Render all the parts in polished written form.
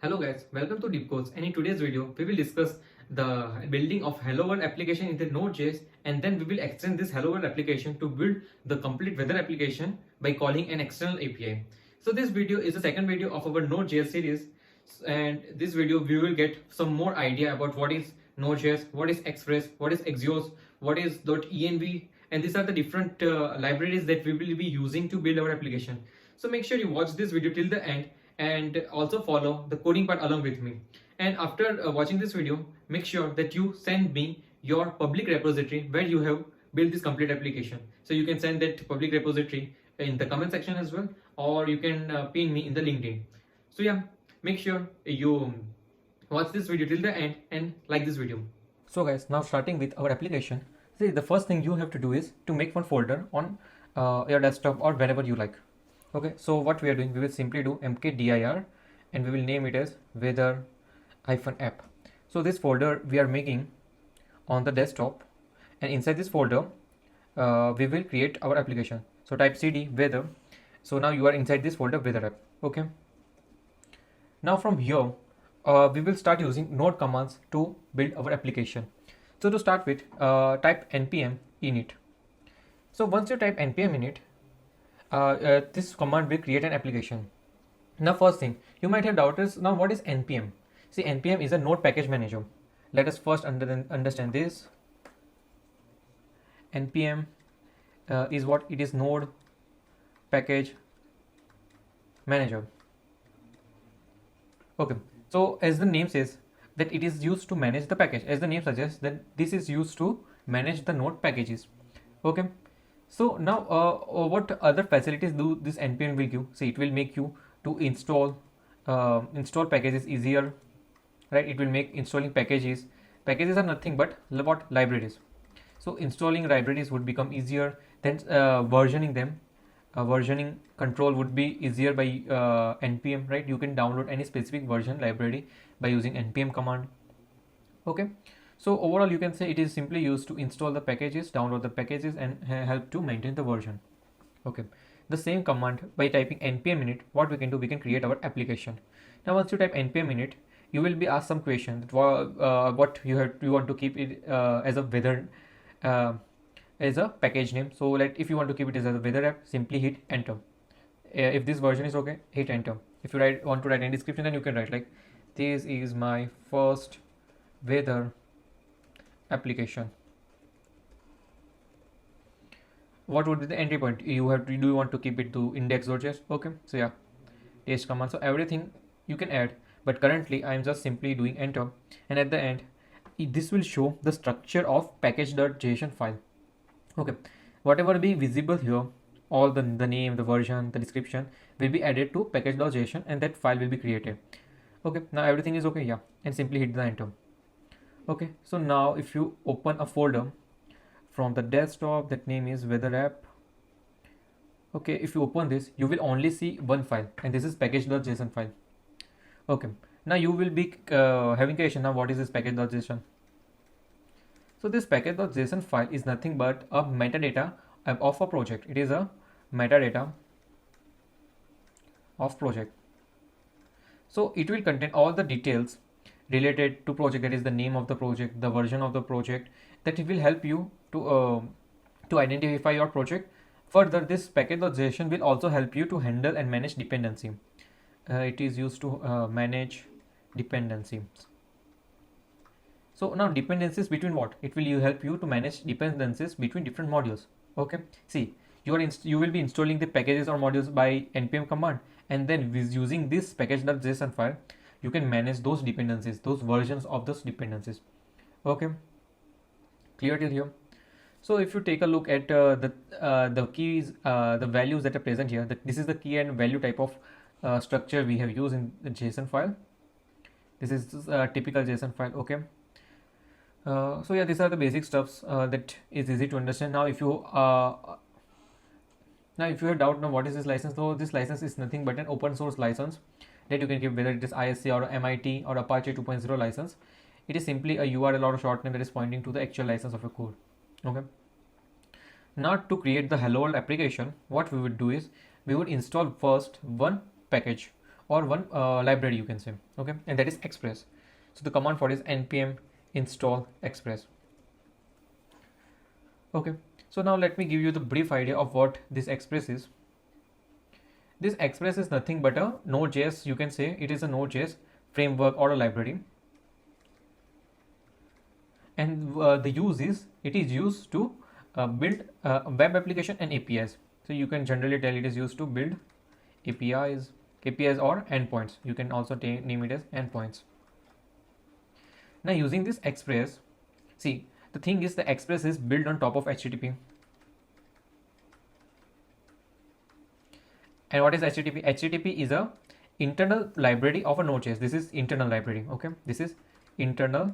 Hello guys, welcome to Deep Codes, and in today's video we will discuss the building of Hello World application in the Node.js, and then we will extend this Hello World application to build the complete weather application by calling an external API. So this video is the second video of our Node.js series, and this video we will get some more idea about what is Node.js, what is Express, what is Axios, what is .env, and these are the different libraries that we will be using to build our application. So make sure you watch this video till the end and also follow the coding part along with me. And after watching this video, make sure that you send me your public repository where you have built this complete application. So you can send that public repository in the comment section as well, or you can pin me in the LinkedIn. So yeah, make sure you watch this video till the end and like this video. So guys, now starting with our application, see, the first thing you have to do is to make one folder on your desktop or wherever you like. Okay, so what we are doing, we will simply do mkdir and we will name it as weather-app. So this folder we are making on the desktop, and inside this folder we will create our application. So type cd weather. So now you are inside this folder weather app. Okay, now from here we will start using node commands to build our application. So to start with, type npm init. So once you type npm init, this command will create an application. Now first thing you might have doubted is, now what is npm? See, npm is a node package manager. Let us first understand this. npm is what it is, node package manager. Okay, so as the name says that it is used to manage the package, as the name suggests that this is used to manage the node packages. Okay, so now what other facilities do this npm will give? See, it will make you to install packages easier, right? It will make installing packages are nothing but what? Libraries. So installing libraries would become easier, then versioning them, versioning control would be easier by npm, right? You can download any specific version library by using npm command. Okay, so overall you can say it is simply used to install the packages, download the packages, and help to maintain the version. Okay, the same command, by typing npm init, what we can do, we can create our application. Now once you type npm init, you will be asked some question that what you want to keep it as a weather as a package name. So if you want to keep it as a weather app, simply hit enter. If this version is okay, hit enter. If you want to write any description, then you can write like, this is my first weather application. What would be the entry point? Do you want to keep it to index.js? Okay, so yeah, paste command. So everything you can add, but currently I am just simply doing enter, and at the end this will show the structure of package.json file. Okay, whatever be visible here, all the name, the version, the description will be added to package.json, and that file will be created. Okay, now everything is okay, yeah, and simply hit the enter. Okay, so now if you open a folder from the desktop, that name is weather app. Okay, if you open this, you will only see one file, and this is package.json file. Okay, now you will be having question, now what is this package.json? So this package.json file is nothing but a metadata of a project. It is a metadata of project. So it will contain all the details related to project, that is the name of the project, the version of the project, that it will help you to identify your project. Further, this package.json will also help you to handle and manage dependency. It is used to manage dependencies. So now dependencies between what? It will help you to manage dependencies between different modules. Okay, see, you will be installing the packages or modules by npm command, and then using this package.json file, you can manage those dependencies, those versions of those dependencies. Okay, clear till here? So if you take a look at the keys, the values that are present here, this is the key and value type of structure we have used in the JSON file. This is a typical JSON file. Okay, so yeah, these are the basic stuffs that is easy to understand. Now if you have doubt, now what is this license? So this license is nothing but an open source license that you can give, whether it is ISC or MIT or Apache 2.0 license. It is simply a URL or a short name that is pointing to the actual license of your code. Okay, now to create the hello world application, what we would do is we would install first one package or one library, you can say. Okay, and that is Express. So the command for it is npm install Express. Okay, so now let me give you the brief idea of what this Express is. This Express is nothing but a Node.js, you can say it is a Node.js framework or a library. And the use is, it is used to build web application and APIs. So you can generally tell it is used to build APIs or endpoints. You can also name it as endpoints. Now using this Express, see, the thing is the Express is built on top of HTTP. And what is HTTP? HTTP is a internal library of a Node.js. This is internal library. Okay, this is internal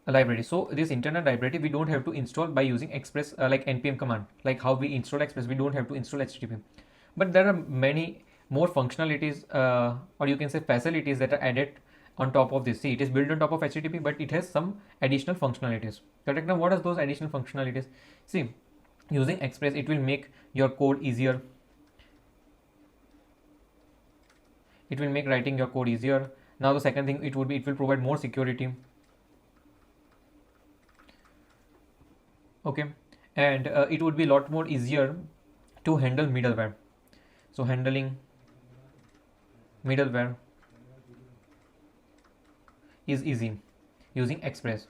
library. So this internal library we don't have to install by using Express like npm command. Like how we install Express, we don't have to install HTTP. But there are many more functionalities or you can say facilities that are added on top of this. See, it is built on top of HTTP, but it has some additional functionalities. Correct? Now what are those additional functionalities? See, using Express, it will make your code easier. It will make writing your code easier. Now the second thing, it will provide more security. Okay, and it would be a lot more easier to handle middleware. So handling middleware is easy using Express.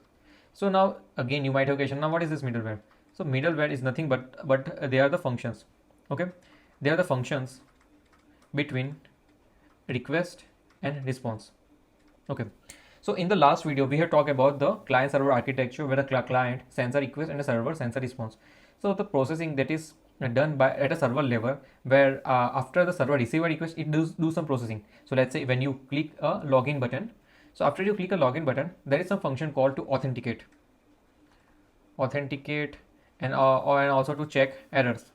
So now again you might have a question, now what is this middleware? So middleware is nothing but they are the functions. Okay, they are the functions between request and response. Okay, so in the last video we have talked about the client server architecture, where the client sends a request and the server sends a response. So the processing that is done by at a server level, where after the server receive a request, it do some processing. So let's say when you click a login button, so after you click a login button, there is some function called to authenticate and also to check errors.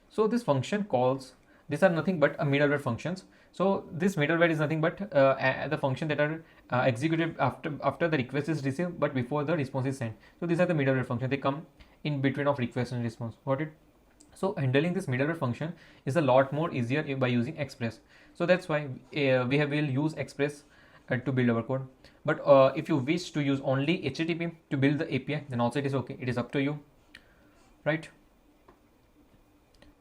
So this function calls, these are nothing but middleware functions. So this middleware is nothing but the function that are executed after the request is received but before the response is sent. So these are the middleware functions. They come in between of request and response. Got it? So handling this middleware function is a lot more easier by using Express. So that's why will use Express to build our code. But if you wish to use only HTTP to build the API, then also it is okay. It is up to you, right?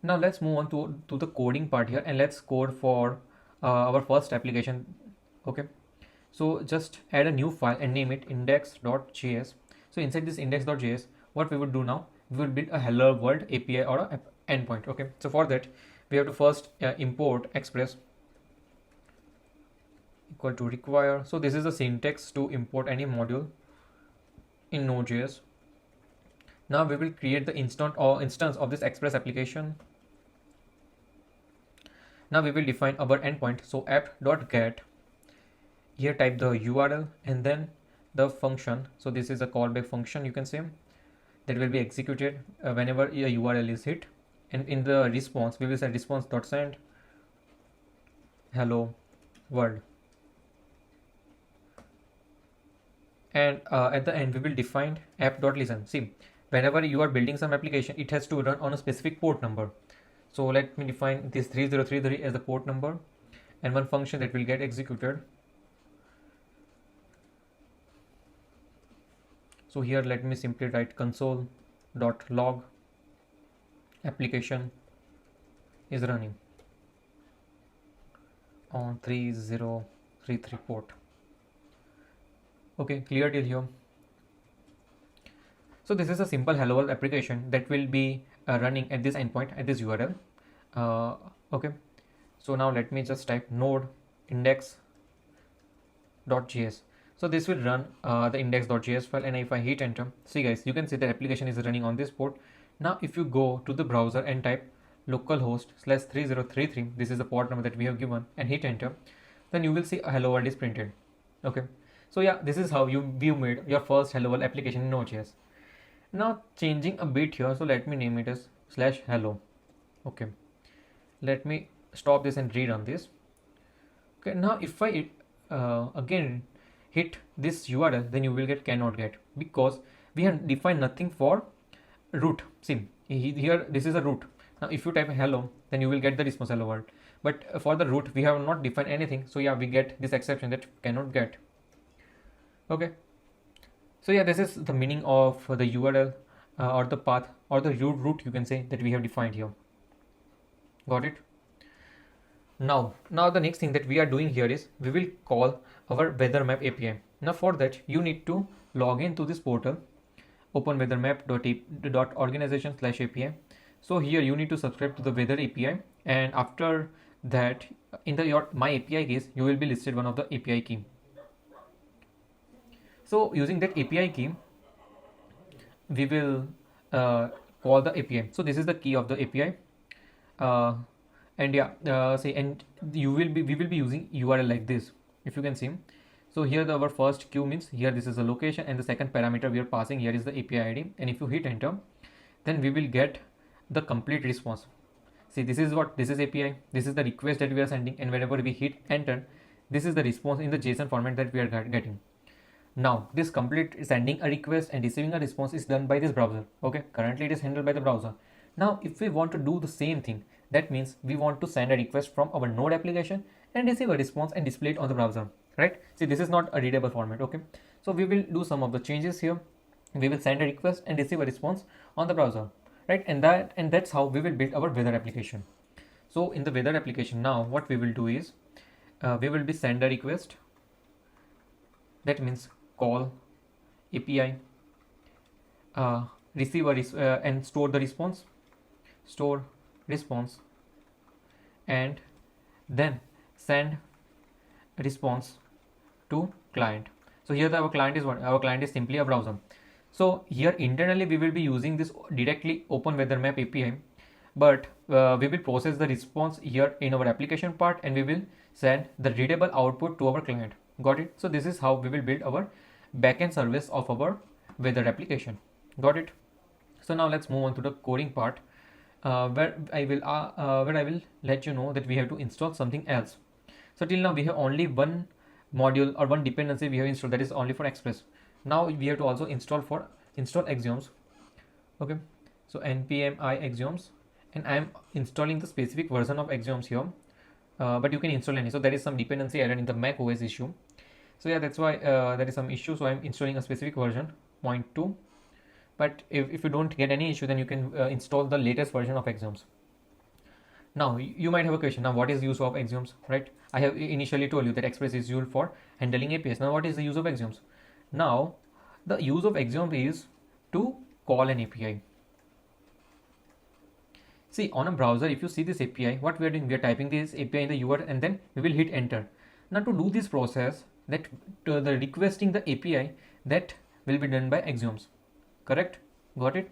Now let's move on to the coding part here, and let's code for our first application. Okay, so just add a new file and name it index.js. So inside this index.js, what we would do now, we will build a hello world API or a endpoint. Okay, so for that we have to first import Express equal to require. So this is the syntax to import any module in Node.js. Now we will create the instance of this Express application. Now we will define our endpoint. So app.get, here type the URL and then the function. So this is a callback function, you can say, that will be executed whenever a URL is hit. And in the response, we will say response.send hello world. And at the end we will define app.listen. See, whenever you are building some application, it has to run on a specific port number. So let me define this 3033 as the port number and one function that will get executed. So here let me simply write console.log application is running on 3033 port. Okay, clear till here? So this is a simple hello world application that will be running at this endpoint, at this URL. Okay, so now let me just type node index.js. So this will run the index.js file, and if I hit enter, see guys, you can see the application is running on this port. Now if you go to the browser and type localhost/3033, this is the port number that we have given, and hit enter, then you will see a hello world is printed. Okay, so yeah, this is how you made your first hello world application in Node.js. Now changing a bit here, so let me name it as /hello. Okay, let me stop this and read on this. Okay, now if I again hit this URL, then you will get cannot get, because we have defined nothing for root. See here, this is a root. Now if you type hello, then you will get the response hello world, but for the root we have not defined anything, so yeah, we get this exception that cannot get. Okay, so yeah, this is the meaning of the URL or the path or the root you can say that we have defined here. Got it? Now the next thing that we are doing here is we will call our weather map API. Now for that you need to log into this portal, open weathermap.organization/API. So here you need to subscribe to the weather API, and after that in the your my API case you will be listed one of the API key. So using that API key we will call the API. So this is the key of the API, and yeah, and we will be using URL like this, if you can see. So here our first queue means here this is the location, and the second parameter we are passing here is the API ID, and if you hit enter then we will get the complete response. See, this is API, this is the request that we are sending, and whenever we hit enter this is the response in the JSON format that we are getting. Now this complete sending a request and receiving a response is done by this browser. Okay, currently it is handled by the browser. Now if we want to do the same thing, that means we want to send a request from our node application and receive a response and display it on the browser, right? See, this is not a readable format. Okay, so we will do some of the changes here. We will send a request and receive a response on the browser, right? And that's how we will build our weather application. So in the weather application, now what we will do is we will be send a request, that means call API, receive and store the response, and then send response to client. So here our client is what? Our client is simply a browser. So here internally we will be using this directly open weather map API, but we will process the response here in our application part, and we will send the readable output to our client. Got it? So this is how we will build our backend service of our weather application. Got it? So now let's move on to the coding part, where I will let you know that we have to install something else. So till now we have only one module or one dependency we have installed, that is only for Express. Now we have to also install axioms. Okay, so npm I axioms, and I am installing the specific version of axioms here, but you can install any. So there is some dependency error in the Mac OS issue. So yeah, that's why there is some issue. So I'm installing a specific version 0.2, but if you don't get any issue, then you can install the latest version of axioms. Now you might have a question, now what is the use of axioms, right? I have initially told you that Express is used for handling APIs. Now what is the use of axioms? Now the use of axiom is to call an API. See, on a browser, if you see this API, what we are doing, we are typing this API in the URL and then we will hit enter. Now to do this process, that to the requesting the API, that will be done by axioms. Correct? Got it?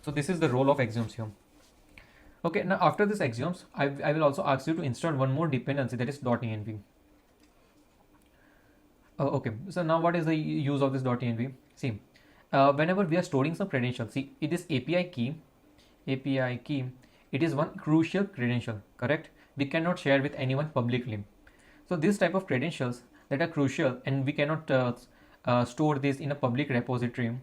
So this is the role of axioms here. Okay, now after this axioms, I will also ask you to install one more dependency, that is .env. Okay, so now what is the use of this .env? See, whenever we are storing some credentials, see, it is API key, it is one crucial credential, correct? We cannot share with anyone publicly. So this type of credentials that are crucial, and we cannot store this in a public repository.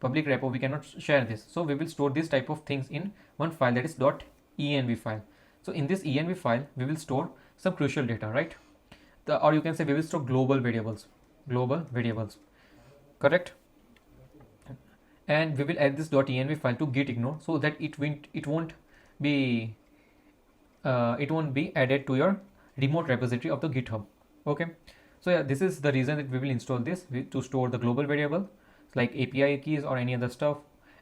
Public repo, we cannot share this. So we will store this type of things in one file, that is .env file. So in this env file, we will store some crucial data, right? Or you can say we will store global variables, correct? And we will add this .env file to git ignore, so that it won't be added to your remote repository of the GitHub. Okay, so yeah, this is the reason that we will install this to store the global variable like API keys or any other stuff,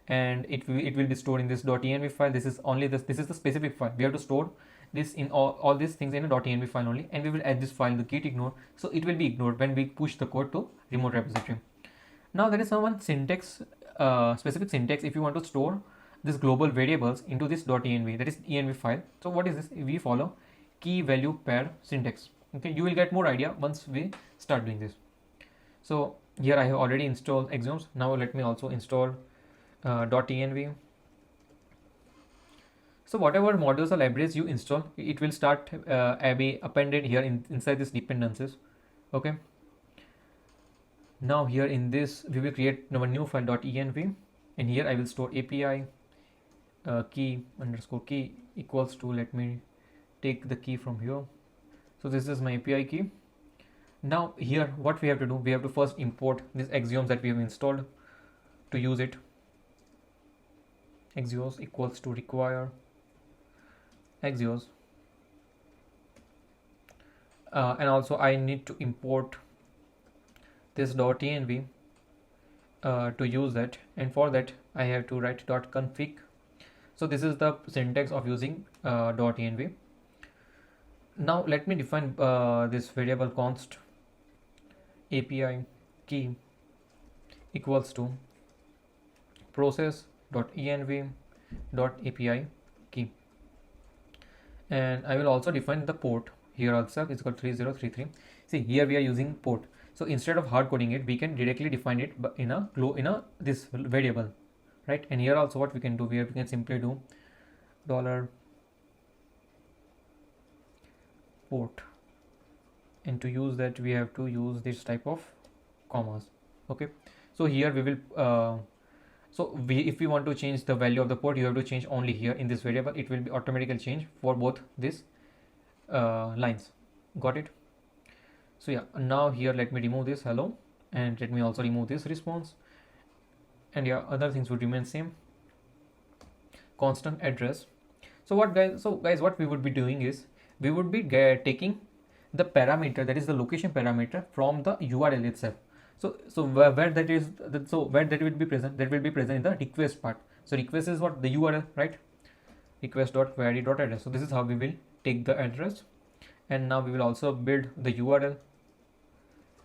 and it will be stored in this .env file. This is the specific file. We have to store this in all these things in a .env file only, and we will add this file to git ignore, so it will be ignored when we push the code to remote repository. Now there is some syntax, specific syntax if you want to store this global variables into this .env, that is env file. So what is this? We follow key value pair syntax. Okay, you will get more idea once we start doing this. So here I have already installed axioms. Now let me also install .env. So whatever modules or libraries you install, it will start be appended here inside this dependencies. Okay, now here in this we will create our new file .env, and here I will store API key _key equals to, let me take the key from here. So this is my API key. Now here what we have to do, we have to first import these axioms that we have installed to use it. Axios equals to require axios, and also I need to import this .env to use that, and for that I have to write .config. So this is the syntax of using .env. Now let me define this variable const API key equals to process.env.api key, and I will also define the port here also is equal to 3033. See, here we are using port, so instead of hard coding it, we can directly define it in a this variable, right? And here also what we can do, we can simply do $port, and to use that we have to use this type of commas. Okay, so here we will if we want to change the value of the port, you have to change only here in this variable. It will be automatically change for both these lines. Got it? So yeah, now here let me remove this hello, and let me also remove this response, and yeah, other things would remain same. Constant address. So guys, what we would be doing is we would be taking the parameter, that is the location parameter, from the URL itself. So where that is, so where that will be present, that will be present in the request part. So request is what, the URL, right? Request.query.address. So this is how we will take the address, and now we will also build the URL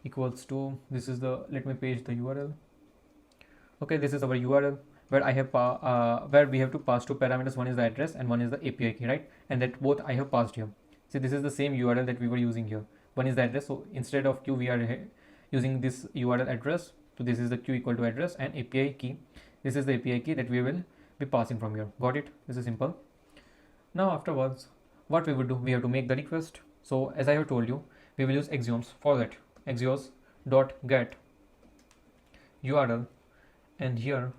equals to, this is the, let me paste the URL. Okay, this is our URL where I have where we have to pass two parameters. One is the address and one is the API key, right? And that both I have passed here. See, this is the same URL that we were using here. One is the address, so instead of q we are using this URL address. So this is the q equal to address, and API key, this is the API key that we will be passing from here. Got it? This is simple. Now afterwards what we would do, we have to make the request. So as I have told you, we will use axioms for that. Axios dot get URL, and here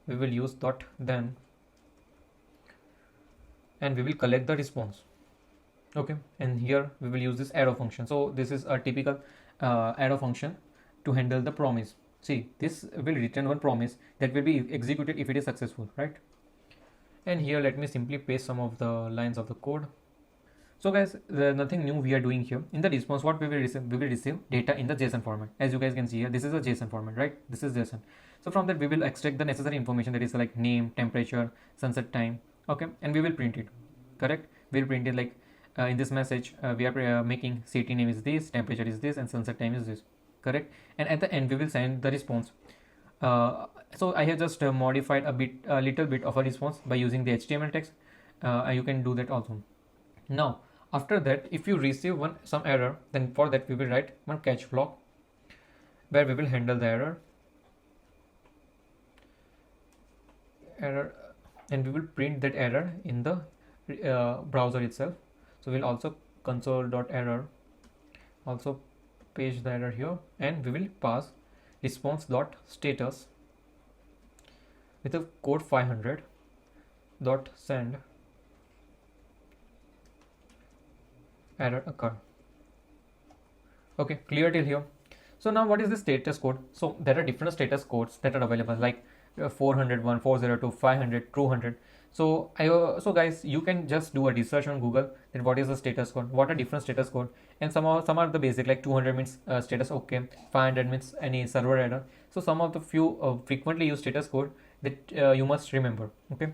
we will use dot then, and we will collect the response. Okay, and here we will use this arrow function. So this is a typical arrow function to handle the promise. See, this will return one promise that will be executed if it is successful, right? And here let me simply paste some of the lines of the code. So guys, there's nothing new we are doing here. In the response, what we will receive data in the JSON format. As you guys can see here, this is a JSON format, right? This is JSON. So from that we will extract the necessary information, that is like name, temperature, sunset time. Okay, and we will print it. Correct? We will print it like in this message we are making city name is this, temperature is this, and sunset time is this. Correct? And at the end we will send the response. So I have just modified a little bit of a response by using the HTML text. You can do that also. Now after that, if you receive some error, then for that we will write one catch block where we will handle the error, and we will print that error in the browser itself. So we'll also console.error, also paste the error here, and we will pass response.status with a code 500 dot send error occur. Okay, clear till here. So now what is the status code? So there are different status codes that are available, like 401, 402, 500, 200. So so guys, you can just do a research on Google that what is the status code, what are different status code, and some are the basic, like 200 means status okay, 500 means any server error. So some of the few frequently used status code that you must remember. Okay.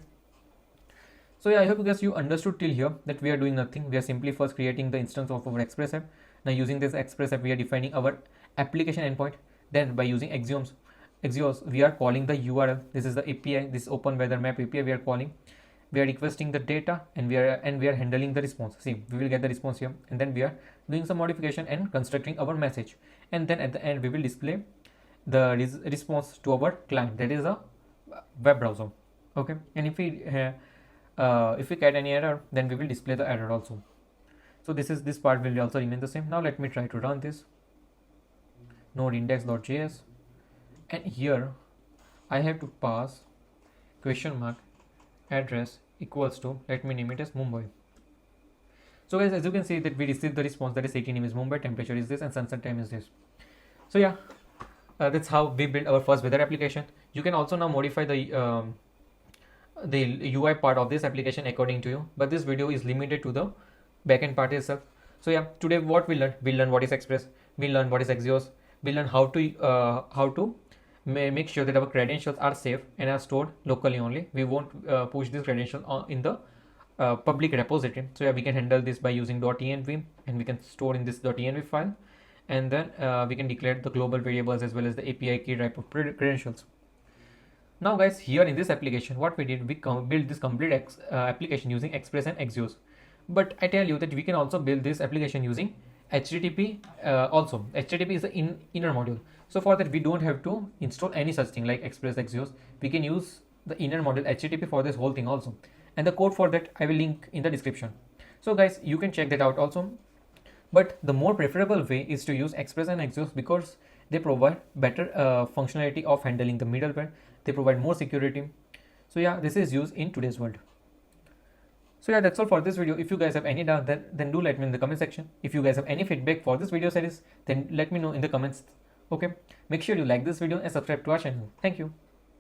So yeah, I hope guys you understood till here that we are doing nothing. We are simply first creating the instance of our Express app. Now using this Express app, we are defining our application endpoint. Then by using axios, we are calling the URL. This is the API, this open weather map API we are calling. We are requesting the data, and we are handling the response. See, we will get the response here, and then we are doing some modification and constructing our message. And then at the end we will display the response to our client, that is a web browser. Okay, and if we get any error, then we will display the error also. So this part will also remain the same. Now let me try to run this node index.js, and here I have to pass question mark address equals to, let me name it as Mumbai. So guys, as you can see that we received the response that is city name is Mumbai, temperature is this, and sunset time is this. So yeah, that's how we build our first weather application. You can also now modify the UI part of this application according to you, but this video is limited to the backend part itself. So yeah, today what we learn what is Express, we learn what is Axios, we learn how to make sure that our credentials are safe and are stored locally only. We won't push this credential in the public repository. So yeah, we can handle this by using .env, and we can store in this .env file, and then we can declare the global variables as well as the API key type of credentials. Now guys, here in this application, what we did, we built this complete application using Express and Axios. But I tell you that we can also build this application using HTTP also. HTTP is the inner module. So for that, we don't have to install any such thing like Express, Axios. We can use the inner module HTTP for this whole thing also. And the code for that I will link in the description. So guys, you can check that out also. But the more preferable way is to use Express and Axios because they provide better functionality of handling the middleware. They provide more security. So yeah, this is used in today's world. So yeah, that's all for this video. If you guys have any doubt, then do let me in the comment section. If you guys have any feedback for this video series, then let me know in the comments. Okay, make sure you like this video and subscribe to our channel. Thank you.